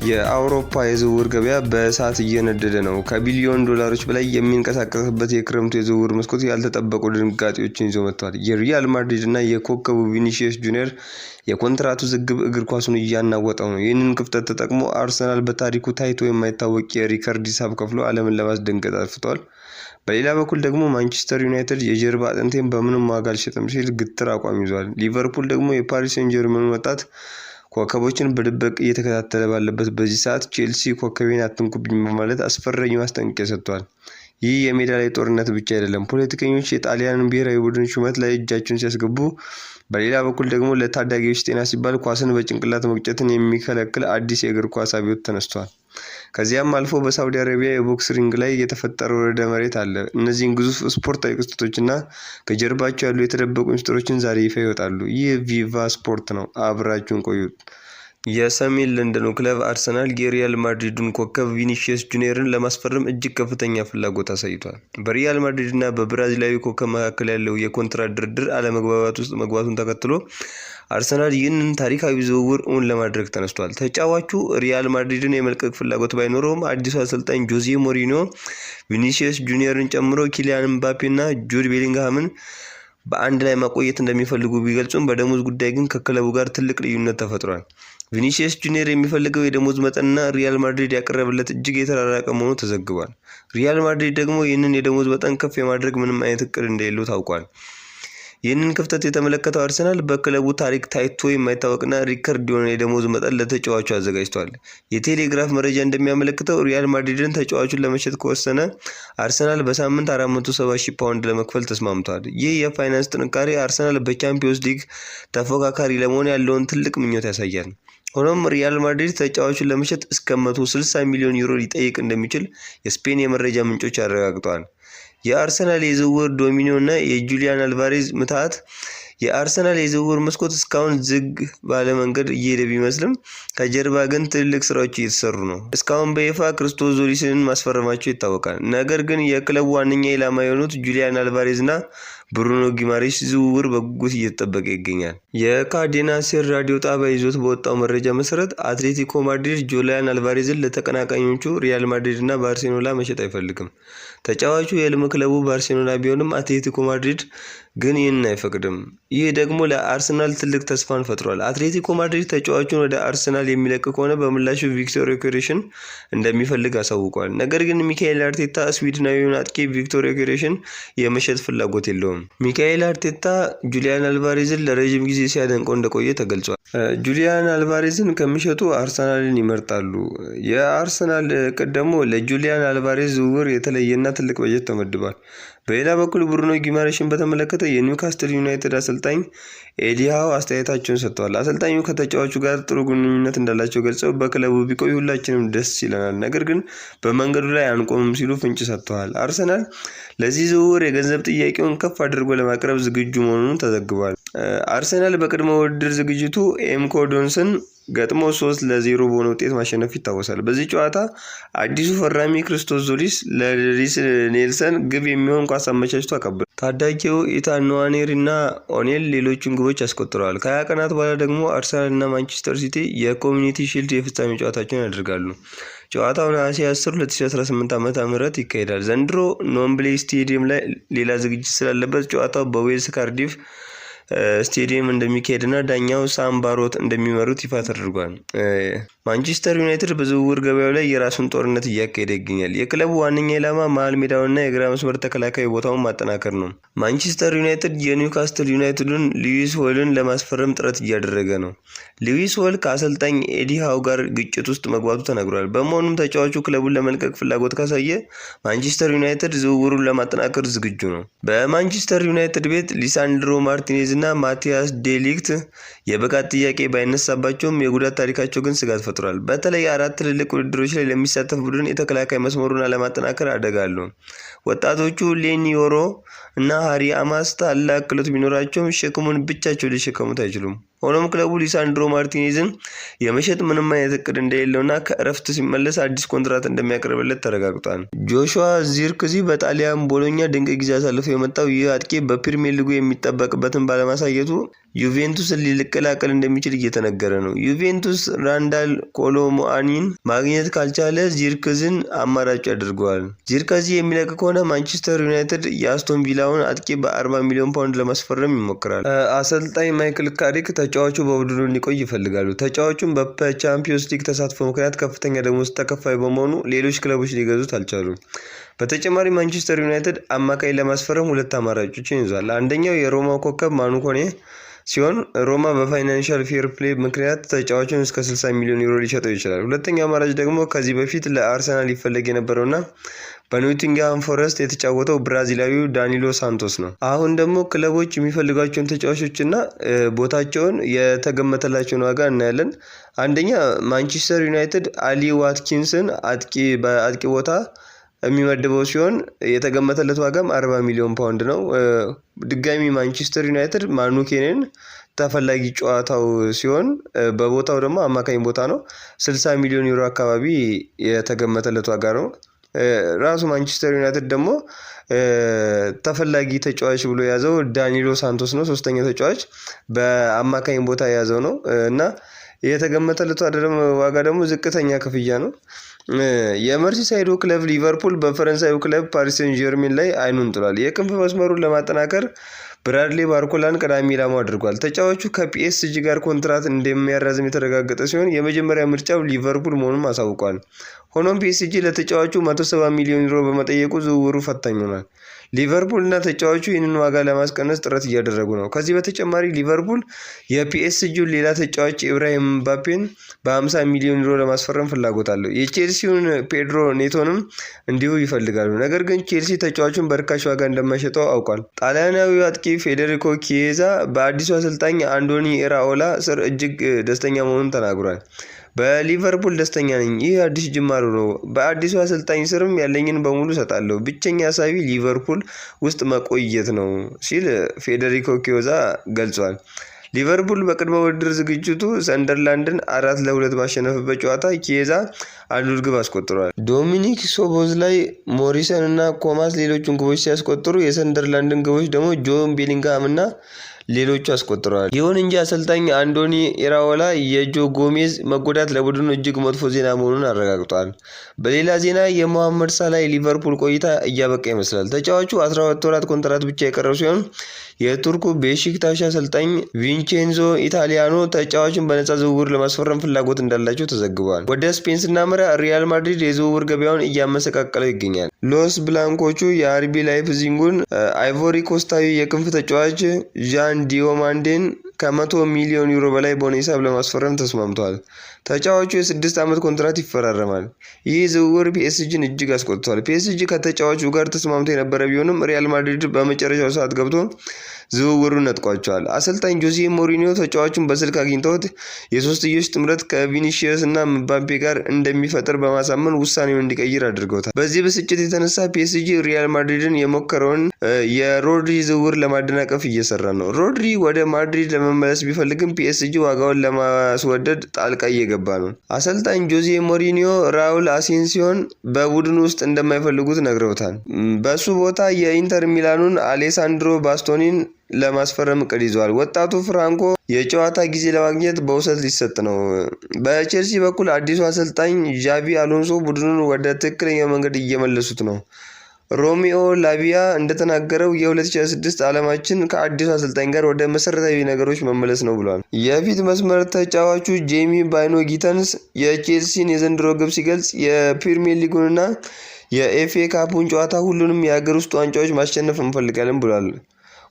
የአውሮፓ የዝውውር ገበያ በእሳት እየነደደ ነው። ከቢሊዮን ዶላሮች በላይ የሚንቀሳቀስበት የክረምቱ የዝውውር መስኮት ያልተጠበቁ ድንጋጤዎችን ይዞ መጥቷል። የሪያል ማድሪድ እና የኮከቡ ቪኒሲየስ ጁኒየር የኮንትራቱ ዝግብ እግር ኳሱን እያናወጠው ነው። ይህንን ክፍተት ተጠቅሞ አርሰናል በታሪኩ ታይቶ የማይታወቅ የሪከርድ ሂሳብ ከፍሎ ዓለምን ለማስደንገጥ አጥፍቷል። በሌላ በኩል ደግሞ ማንቸስተር ዩናይትድ የጀርባ አጥንቴን በምንም ዋጋ አልሸጥም ሲል ግትር አቋም ይዟል። ሊቨርፑል ደግሞ የፓሪስ ሴን ጀርመን ወጣት ኮከቦችን በድብቅ እየተከታተለ ባለበት በዚህ ሰዓት ቼልሲ ኮከቤን አትንኩብኝ በማለት አስፈራኝ ማስጠንቀቂያ ሰጥቷል። ይህ የሜዳ ላይ ጦርነት ብቻ አይደለም። ፖለቲከኞች የጣሊያንን ብሔራዊ ቡድን ሹመት ላይ እጃቸውን ሲያስገቡ፣ በሌላ በኩል ደግሞ ለታዳጊዎች ጤና ሲባል ኳስን በጭንቅላት መግጨትን የሚከለክል አዲስ የእግር ኳስ አብዮት ተነስቷል። ከዚያም አልፎ በሳውዲ አረቢያ የቦክስ ሪንግ ላይ የተፈጠረው ርዕደ መሬት አለ። እነዚህን ግዙፍ ስፖርታዊ ክስተቶችና ከጀርባቸው ያሉ የተደበቁ ምስጢሮችን ዛሬ ይፋ ይወጣሉ። ይህ ቪቫ ስፖርት ነው። አብራችሁን ቆዩ። የሰሜን ለንደኑ ክለብ አርሰናል የሪያል ማድሪዱን ኮከብ ቪኒሲየስ ጁኒየርን ለማስፈረም እጅግ ከፍተኛ ፍላጎት አሳይቷል። በሪያል ማድሪድ እና በብራዚላዊ ኮከብ መካከል ያለው የኮንትራት ድርድር አለመግባባት ውስጥ መግባቱን ተከትሎ አርሰናል ይህንን ታሪካዊ ዝውውር እውን ለማድረግ ተነስቷል። ተጫዋቹ ሪያል ማድሪድን የመልቀቅ ፍላጎት ባይኖረውም አዲሱ አሰልጣኝ ጆዜ ሞሪኒዮ ቪኒሲየስ ጁኒየርን ጨምሮ ኪሊያን ምባፔ እና ጁድ ቤሊንግሃምን በአንድ ላይ ማቆየት እንደሚፈልጉ ቢገልጹም በደሞዝ ጉዳይ ግን ከክለቡ ጋር ትልቅ ልዩነት ተፈጥሯል። ቪኒሲየስ ጁኒየር የሚፈልገው የደሞዝ መጠንና ሪያል ማድሪድ ያቀረበለት እጅግ የተራራቀ መሆኑ ተዘግቧል። ሪያል ማድሪድ ደግሞ ይህንን የደሞዝ መጠን ከፍ የማድረግ ምንም አይነት እቅድ እንደሌለው ታውቋል። ይህንን ክፍተት የተመለከተው አርሰናል በክለቡ ታሪክ ታይቶ የማይታወቅና ሪከርድ የሆነ የደሞዝ መጠን ለተጫዋቹ አዘጋጅቷል። የቴሌግራፍ መረጃ እንደሚያመለክተው ሪያል ማድሪድን ተጫዋቹን ለመሸጥ ከወሰነ አርሰናል በሳምንት 470,000 ፓውንድ ለመክፈል ተስማምቷል። ይህ የፋይናንስ ጥንካሬ አርሰናል በቻምፒዮንስ ሊግ ተፎካካሪ ለመሆን ያለውን ትልቅ ምኞት ያሳያል። ሆኖም ሪያል ማድሪድ ተጫዋቹን ለመሸጥ እስከ 160 ሚሊዮን ዩሮ ሊጠይቅ እንደሚችል የስፔን የመረጃ ምንጮች አረጋግጠዋል። የአርሰናል የዝውውር ዶሚኖ እና የጁሊያን አልቫሬዝ ምትሃት የአርሰናል የዝውውር መስኮት እስካሁን ዝግ ባለ መንገድ እየሄደ ቢመስልም ከጀርባ ግን ትልልቅ ስራዎች እየተሰሩ ነው። እስካሁን በይፋ ክርስቶስ ዞሊስን ማስፈረማቸው ይታወቃል። ነገር ግን የክለቡ ዋነኛ ኢላማ የሆኑት ጁሊያን አልቫሬዝ እና ብሩኖ ጊማሬሽ ዝውውር በጉጉት እየተጠበቀ ይገኛል። የካዴና ሴር ራዲዮ ጣቢያ ይዞት በወጣው መረጃ መሰረት አትሌቲኮ ማድሪድ ጁሊያን አልቫሬዝን ለተቀናቃኞቹ ሪያል ማድሪድ እና ባርሴሎና መሸጥ አይፈልግም። ተጫዋቹ የህልም ክለቡ ባርሴሎና ቢሆንም አትሌቲኮ ማድሪድ ግን ይህንን አይፈቅድም። ይህ ደግሞ ለአርሰናል ትልቅ ተስፋን ፈጥሯል። አትሌቲኮ ማድሪድ ተጫዋቹን ወደ አርሰናል የሚለቅ ከሆነ በምላሹ ቪክቶር ዮኬሬሽን እንደሚፈልግ አሳውቋል። ነገር ግን ሚካኤል አርቴታ ስዊድናዊውን አጥቂ ቪክቶር ዮኬሬሽን የመሸጥ ፍላጎት የለውም። ሚካኤል አርቴታ ጁሊያን አልቫሬዝን ለረጅም ጊዜ ሲያደንቀው እንደቆየ ተገልጿል። ጁሊያን አልቫሬዝን ከሚሸጡ አርሰናልን ይመርጣሉ። የአርሰናል እቅድ ደግሞ ለጁሊያን አልቫሬዝ ዝውውር የተለየና ትልቅ በጀት ተመድቧል። በሌላ በኩል ብሩኖ ጊማሬሽን በተመለከተ የኒውካስትል ዩናይትድ አሰልጣኝ ኤዲ ሃው አስተያየታቸውን ሰጥተዋል። አሰልጣኙ ከተጫዋቹ ጋር ጥሩ ግንኙነት እንዳላቸው ገልጸው በክለቡ ቢቆይ ሁላችንም ደስ ይለናል፣ ነገር ግን በመንገዱ ላይ አንቆምም ሲሉ ፍንጭ ሰጥተዋል። አርሰናል ለዚህ ዝውውር የገንዘብ ጥያቄውን ከፍ አድርጎ ለማቅረብ ዝግጁ መሆኑን ተዘግቧል። አርሰናል በቅድመ ውድድር ዝግጅቱ ኤምኮ ዶንስን ገጥሞ 3-0 በሆነ ውጤት ማሸነፍ ይታወሳል። በዚህ ጨዋታ አዲሱ ፈራሚ ክርስቶስ ዞሊስ ለሪስ ኔልሰን ግብ የሚሆን ኳስ አመቻችቶ አቀበለ። ታዳጊው ኢታን ንዋኔሪ እና ኦኔል ሌሎችን ግቦች አስቆጥረዋል። ከ20 ቀናት በኋላ ደግሞ አርሰናል እና ማንቸስተር ሲቲ የኮሚኒቲ ሺልድ የፍጻሜ ጨዋታቸውን ያደርጋሉ። ጨዋታው ነሐሴ 10 2018 ዓ.ም ይካሄዳል። ዘንድሮ ዌምብሌ ስቴዲየም ላይ ሌላ ዝግጅት ስላለበት ጨዋታው በዌልስ ካርዲፍ ስቴዲየም እንደሚካሄድና ዳኛው ሳም ባሮት እንደሚመሩት ይፋ ተደርጓል። ማንቸስተር ዩናይትድ በዝውውር ገበያው ላይ የራሱን ጦርነት እያካሄደ ይገኛል። የክለቡ ዋነኛ ኢላማ መሃል ሜዳውና የግራ መስመር ተከላካይ ቦታውን ማጠናከር ነው። ማንቸስተር ዩናይትድ የኒውካስትል ዩናይትዱን ሉዊስ ሆልን ለማስፈረም ጥረት እያደረገ ነው። ሉዊስ ሆል ከአሰልጣኝ ኤዲ ሃው ጋር ግጭት ውስጥ መግባቱ ተነግሯል። በመሆኑም ተጫዋቹ ክለቡን ለመልቀቅ ፍላጎት ካሳየ ማንቸስተር ዩናይትድ ዝውውሩን ለማጠናከር ዝግጁ ነው። በማንቸስተር ዩናይትድ ቤት ሊሳንድሮ ማርቲኔዝ እና ማቲያስ ዴሊክት የብቃት ጥያቄ ባይነሳባቸውም የጉዳት ታሪካቸው ግን ስጋት ፈጥሯል። በተለይ 4 ትልልቅ ውድድሮች ላይ ለሚሳተፍ ቡድን የተከላካይ መስመሩን ለማጠናከር አደጋሉ። ወጣቶቹ ሌኒ ዮሮ እና ሃሪ አማስ ታላቅ ክህሎት ቢኖራቸውም ሸክሙን ብቻቸው ሊሸከሙት አይችሉም። ሆኖም ክለቡ ሊሳንድሮ ማርቲኔዝን የመሸጥ ምንም አይነት እቅድ እንደሌለውና ከእረፍት ሲመለስ አዲስ ኮንትራት እንደሚያቀርብለት ተረጋግጧል። ጆሹዋ ዚርክዚ በጣሊያን ቦሎኛ ድንቅ ጊዜ አሳልፎ የመጣው ይህ አጥቂ በፕሪሚየር ሊጉ የሚጠበቅበትን ባለ ባለማሳየቱ ዩቬንቱስን ሊቀላቀል እንደሚችል እየተነገረ ነው። ዩቬንቱስ ራንዳል ኮሎሙአኒን ማግኘት ካልቻለ ዚርክዝን አማራጭ ያደርገዋል። ዚርክዚ የሚለቅ ከሆነ ማንቸስተር ዩናይትድ የአስቶን ቪላውን አጥቂ በ40 ሚሊዮን ፓውንድ ለማስፈረም ይሞክራል። አሰልጣኝ ማይክል ካሪክ ተጫዋቹ በቡድኑ እንዲቆይ ይፈልጋሉ። ተጫዋቹም በቻምፒዮንስ ሊግ ተሳትፎ ምክንያት ከፍተኛ ደሞዝ ተከፋይ በመሆኑ ሌሎች ክለቦች ሊገዙት አልቻሉም። በተጨማሪ ማንቸስተር ዩናይትድ አማካይ ለማስፈረም ሁለት አማራጮችን ይዟል። አንደኛው የሮማው ኮከብ ማኑ ኮኔ ሲሆን ሮማ በፋይናንሻል ፌር ፕሌይ ምክንያት ተጫዋቹን እስከ 60 ሚሊዮን ዩሮ ሊሸጠው ይችላል። ሁለተኛው አማራጭ ደግሞ ከዚህ በፊት ለአርሰናል ይፈለግ የነበረውና በኖቲንግሃም ፎረስት የተጫወተው ብራዚላዊው ዳኒሎ ሳንቶስ ነው። አሁን ደግሞ ክለቦች የሚፈልጓቸውን ተጫዋቾችና ቦታቸውን የተገመተላቸውን ዋጋ እናያለን። አንደኛ ማንቸስተር ዩናይትድ አሊ ዋትኪንስን በአጥቂ ቦታ የሚመድበው ሲሆን የተገመተለት ዋጋም 40 ሚሊዮን ፓውንድ ነው። ድጋሚ ማንቸስተር ዩናይትድ ማኑኬንን ተፈላጊ ጨዋታው ሲሆን በቦታው ደግሞ አማካኝ ቦታ ነው። 60 ሚሊዮን ዩሮ አካባቢ የተገመተለት ዋጋ ነው። ራሱ ማንቸስተር ዩናይትድ ደግሞ ተፈላጊ ተጫዋች ብሎ የያዘው ዳኒሎ ሳንቶስ ነው። ሶስተኛው ተጫዋች በአማካኝ ቦታ የያዘው ነው እና የተገመተለት ዋጋ ደግሞ ዝቅተኛ ክፍያ ነው። የመርሲሳይዱ ክለብ ሊቨርፑል በፈረንሳዩ ክለብ ፓሪስ ሴን ጀርሜን ላይ አይኑን ጥሏል። የክንፍ መስመሩን ለማጠናከር ብራድሊ ባርኮላን ቀዳሚ ኢላማው አድርጓል። ተጫዋቹ ከፒኤስጂ ጋር ኮንትራት እንደሚያራዝም የተረጋገጠ ሲሆን የመጀመሪያ ምርጫው ሊቨርፑል መሆኑን አሳውቋል። ሆኖም ፒኤስጂ ለተጫዋቹ 170 ሚሊዮን ዩሮ በመጠየቁ ዝውውሩ ፈታኝ ሆኗል። ሊቨርፑል እና ተጫዋቹ ይህንን ዋጋ ለማስቀነስ ጥረት እያደረጉ ነው። ከዚህ በተጨማሪ ሊቨርፑል የፒኤስጂውን ሌላ ተጫዋች ኢብራሂም ምባፔን በ50 ሚሊዮን ዩሮ ለማስፈረም ፍላጎት አለው። የቼልሲውን ፔድሮ ኔቶንም እንዲሁ ይፈልጋሉ። ነገር ግን ቼልሲ ተጫዋቹን በርካሽ ዋጋ እንደማይሸጠው አውቋል። ጣሊያናዊው አጥቂ ፌዴሪኮ ኪዬዛ በአዲሱ አሰልጣኝ አንዶኒ ኢራኦላ ስር እጅግ ደስተኛ መሆኑን ተናግሯል። በሊቨርፑል ደስተኛ ነኝ። ይህ አዲስ ጅማሮ ነው። በአዲሱ አሰልጣኝ ስርም ያለኝን በሙሉ እሰጣለሁ። ብቸኛ ሀሳቢ ሊቨርፑል ውስጥ መቆየት ነው ሲል ፌዴሪኮ ኪዮዛ ገልጿል። ሊቨርፑል በቅድመ ውድድር ዝግጅቱ ሰንደርላንድን 4-2 ባሸነፈበት ጨዋታ ኪዬዛ አንዱን ግብ አስቆጥሯል። ዶሚኒክ ሶቦዝላይ፣ ሞሪሰን እና ኮማስ ሌሎቹን ግቦች ሲያስቆጥሩ የሰንደርላንድን ግቦች ደግሞ ጆን ቤሊንግሃም እና ሌሎቹ አስቆጥረዋል። ይሁን እንጂ አሰልጣኝ አንዶኒ ኢራኦላ የጆ ጎሜዝ መጎዳት ለቡድኑ እጅግ መጥፎ ዜና መሆኑን አረጋግጧል። በሌላ ዜና የሞሐመድ ሳላህ ሊቨርፑል ቆይታ እያበቃ ይመስላል። ተጫዋቹ 12 ወራት ኮንትራት ብቻ የቀረው ሲሆን የቱርኩ ቤሺክታሽ አሰልጣኝ ቪንቼንዞ ኢታሊያኖ ተጫዋቹን በነፃ ዝውውር ለማስፈረም ፍላጎት እንዳላቸው ተዘግቧል። ወደ ስፔን ስናመራ ሪያል ማድሪድ የዝውውር ገበያውን እያመሰቃቀለው ይገኛል። ሎስ ብላንኮቹ የአርቢ ላይፕዚጉን አይቮሪ ኮስታዊ የክንፍ ተጫዋች ዣን ዲዮማንዴን ከ100 ሚሊዮን ዩሮ በላይ በሆነ ሂሳብ ለማስፈረም ተስማምተዋል። ተጫዋቹ የ6 ዓመት ኮንትራት ይፈራረማል። ይህ ዝውውር ፒኤስጂን እጅግ አስቆጥቷል። ፒኤስጂ ከተጫዋቹ ጋር ተስማምቶ የነበረ ቢሆንም ሪያል ማድሪድ በመጨረሻው ሰዓት ገብቶ ዝውውሩን ነጥቋቸዋል። አሰልጣኝ ጆዜ ሞሪኒዮ ተጫዋቹን በስልክ አግኝተውት የሶስትዮሽ ጥምረት ከቪኒሺየስ እና ምባፔ ጋር እንደሚፈጥር በማሳመን ውሳኔውን እንዲቀይር አድርገውታል። በዚህ ብስጭት የተነሳ ፒኤስጂ ሪያል ማድሪድን የሞከረውን የሮድሪ ዝውውር ለማደናቀፍ እየሰራ ነው። ሮድሪ ወደ ማድሪድ ለመመለስ ቢፈልግም ፒኤስጂ ዋጋውን ለማስወደድ ጣልቃ እየገባ ነው። አሰልጣኝ ጆዜ ሞሪኒዮ ራውል አሴንሲዮን በቡድኑ ውስጥ እንደማይፈልጉት ነግረውታል። በሱ ቦታ የኢንተር ሚላኑን አሌሳንድሮ ባስቶኒን ለማስፈረም እቅድ ይዟል። ወጣቱ ፍራንኮ የጨዋታ ጊዜ ለማግኘት በውሰት ሊሰጥ ነው። በቼልሲ በኩል አዲሱ አሰልጣኝ ዣቪ አሎንሶ ቡድኑን ወደ ትክክለኛው መንገድ እየመለሱት ነው። ሮሚዮ ላቪያ እንደተናገረው የ2026 ዓለማችን ከአዲሱ አሰልጣኝ ጋር ወደ መሰረታዊ ነገሮች መመለስ ነው ብሏል። የፊት መስመር ተጫዋቹ ጄሚ ባይኖ ጊተንስ የቼልሲን የዘንድሮ ግብ ሲገልጽ የፕሪሚየር ሊጉንና የኤፍኤ ካፑን ጨዋታ ሁሉንም የሀገር ውስጥ ዋንጫዎች ማሸነፍ እንፈልጋለን ብሏል።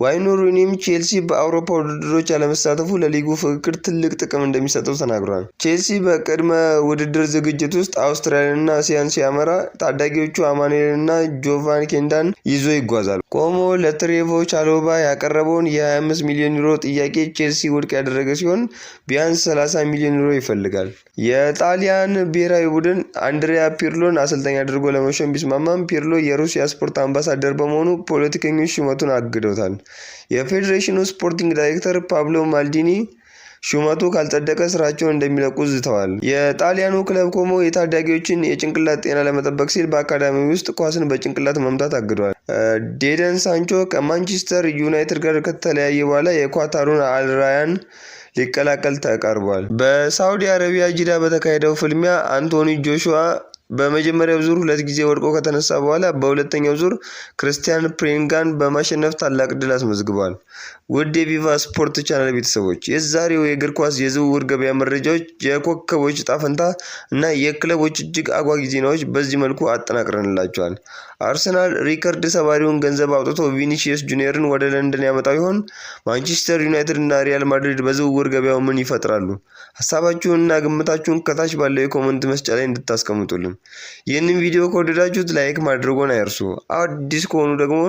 ዋይኑ ሩኒም ቼልሲ በአውሮፓ ውድድሮች ያለመሳተፉ ለሊጉ ፍክክር ትልቅ ጥቅም እንደሚሰጠው ተናግሯል። ቼልሲ በቅድመ ውድድር ዝግጅት ውስጥ አውስትራሊያንና እስያን ሲያመራ ታዳጊዎቹ አማኑኤልና ጆቫን ኬንዳን ይዞ ይጓዛል። ቆሞ ለትሬቮ ቻሎባ ያቀረበውን የ25 ሚሊዮን ዩሮ ጥያቄ ቼልሲ ውድቅ ያደረገ ሲሆን ቢያንስ 30 ሚሊዮን ዩሮ ይፈልጋል። የጣሊያን ብሔራዊ ቡድን አንድሪያ ፒርሎን አሰልጣኝ አድርጎ ለመሾም ቢስማማም ፒርሎ የሩሲያ ስፖርት አምባሳደር በመሆኑ ፖለቲከኞች ሹመቱን አግደውታል። የፌዴሬሽኑ ስፖርቲንግ ዳይሬክተር ፓብሎ ማልዲኒ ሹመቱ ካልጸደቀ ስራቸውን እንደሚለቁ ዝተዋል። የጣሊያኑ ክለብ ኮሞ የታዳጊዎችን የጭንቅላት ጤና ለመጠበቅ ሲል በአካዳሚ ውስጥ ኳስን በጭንቅላት መምታት አግዷል። ጄደን ሳንቾ ከማንቸስተር ዩናይትድ ጋር ከተለያየ በኋላ የኳታሩን አልራያን ሊቀላቀል ተቃርቧል። በሳውዲ አረቢያ ጂዳ በተካሄደው ፍልሚያ አንቶኒ ጆሹዋ በመጀመሪያው ዙር 2 ጊዜ ወድቆ ከተነሳ በኋላ በሁለተኛው ዙር ክርስቲያን ፕሬንጋን በማሸነፍ ታላቅ ድል አስመዝግቧል። ውድ የቪቫ ስፖርት ቻናል ቤተሰቦች የዛሬው የእግር ኳስ የዝውውር ገበያ መረጃዎች፣ የኮከቦች ዕጣ ፈንታ እና የክለቦች እጅግ አጓጊ ዜናዎች በዚህ መልኩ አጠናቅረንላችኋል። አርሰናል ሪከርድ ሰባሪውን ገንዘብ አውጥቶ ቪኒሺየስ ጁኒየርን ወደ ለንደን ያመጣው ይሆን? ማንቸስተር ዩናይትድ እና ሪያል ማድሪድ በዝውውር ገበያው ምን ይፈጥራሉ? ሀሳባችሁንና ግምታችሁን ከታች ባለው የኮመንት መስጫ ላይ እንድታስቀምጡልን። ይህንን ቪዲዮ ከወደዳችሁት ላይክ ማድረጎን አይርሱ። አዲስ ከሆኑ ደግሞ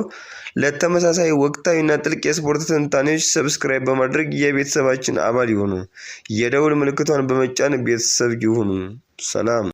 ለተመሳሳይ ወቅታዊና ጥልቅ የስፖርት ትንታኔዎች ሰብስክራይብ በማድረግ የቤተሰባችን አባል ይሁኑ። የደውል ምልክቷን በመጫን ቤተሰብ ይሁኑ። ሰላም።